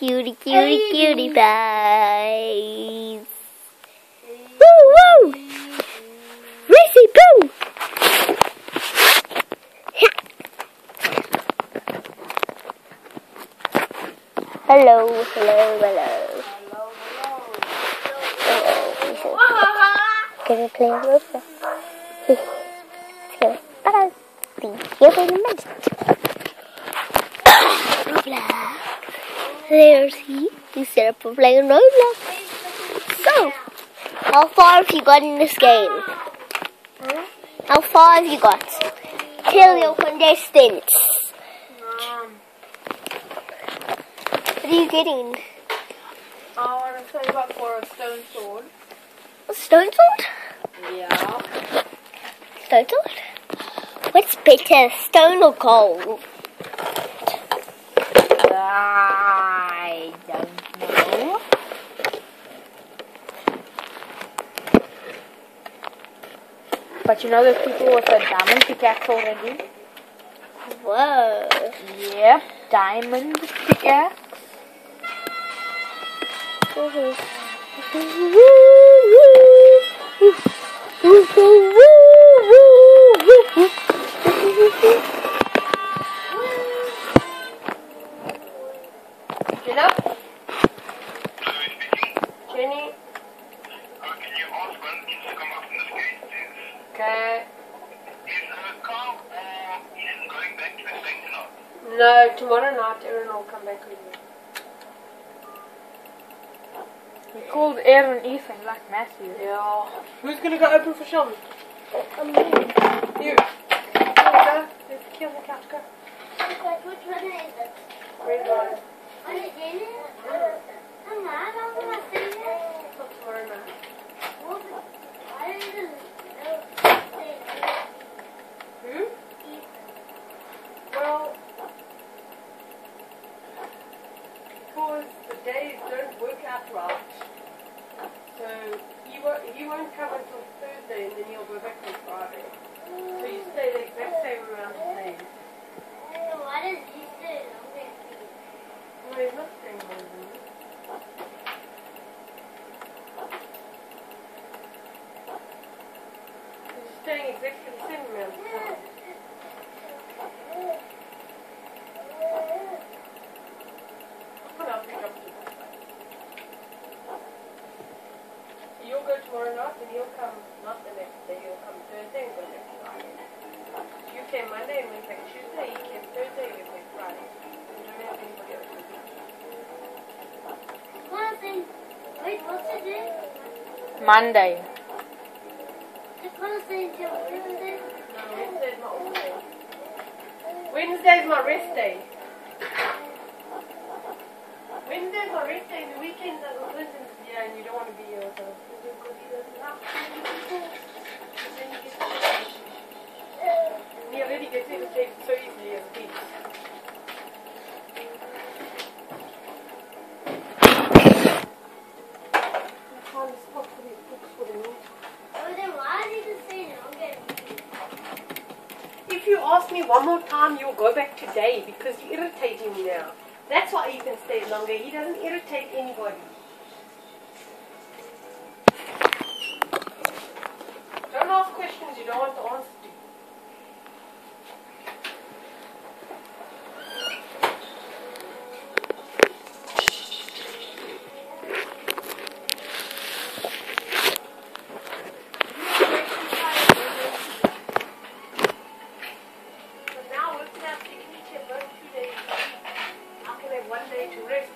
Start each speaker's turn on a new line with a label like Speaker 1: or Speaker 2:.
Speaker 1: cutie, cutie, cutie pies. Woo, woo! Racy, boo! Hello, hello, hello. Gonna play a Roblox. Let's go. Bye. See you in a minute. Roblox. There's he. He set up for playing Roblox. So, how far have you got in this game? How far have you got? Kill your contestants. What are you getting?
Speaker 2: I want to play back for a stone sword.
Speaker 1: A stone sword?
Speaker 2: Yeah.
Speaker 1: Stone sword? What's better, stone or gold?
Speaker 2: I don't know. But you know there's people with a diamond pickaxe already?
Speaker 1: Whoa.
Speaker 2: Yep, diamond pickaxe. Jenna? Jenny?
Speaker 3: Can you ask one to come up from this gate, please?
Speaker 2: Okay.
Speaker 3: Is a car or is going back to the station now?
Speaker 2: No, tomorrow night Aaron will come back with you. We called Aaron Ethan like Matthew. Yeah. Who's gonna go open for Sean? You. Go. Let's kill the couch, go.
Speaker 1: Which one is it?
Speaker 2: Red one.
Speaker 1: What is it?
Speaker 2: Not tomorrow night. Well, because the days don't work out right. So he won't come until Thursday and then he'll go back on Friday. So you stay the exact same amount of days.
Speaker 1: What is he doing?
Speaker 2: No, he's not staying home. He's staying exactly the same amount of time. I'll pick up the So you'll go tomorrow night and he'll come, not the next day, he'll come Thursday and go back Friday. You came Monday and went back Tuesday, he came Thursday and went back Friday. You don't have anybody else with you.
Speaker 1: Wait, what's it doing?
Speaker 2: Monday.
Speaker 1: Just want to say until Wednesday.
Speaker 2: No, Wednesday's my off day. Wednesday's my rest day. Wednesday's my rest day, the weekends are the Clinton's here and you don't want to be here with us. Because he doesn't have to. And then you get he already gets irritated so easily as a kid. I find a spot for these books for the meat.
Speaker 1: Oh, then why did you say no?
Speaker 2: If you ask me one more time, you'll go back today because you're irritating me now. That's why Ethan stays longer. He doesn't irritate anybody. Don't ask questions you don't want to answer to. But now, working out, you can eat your both 2 days. How can I have 1 day to rest?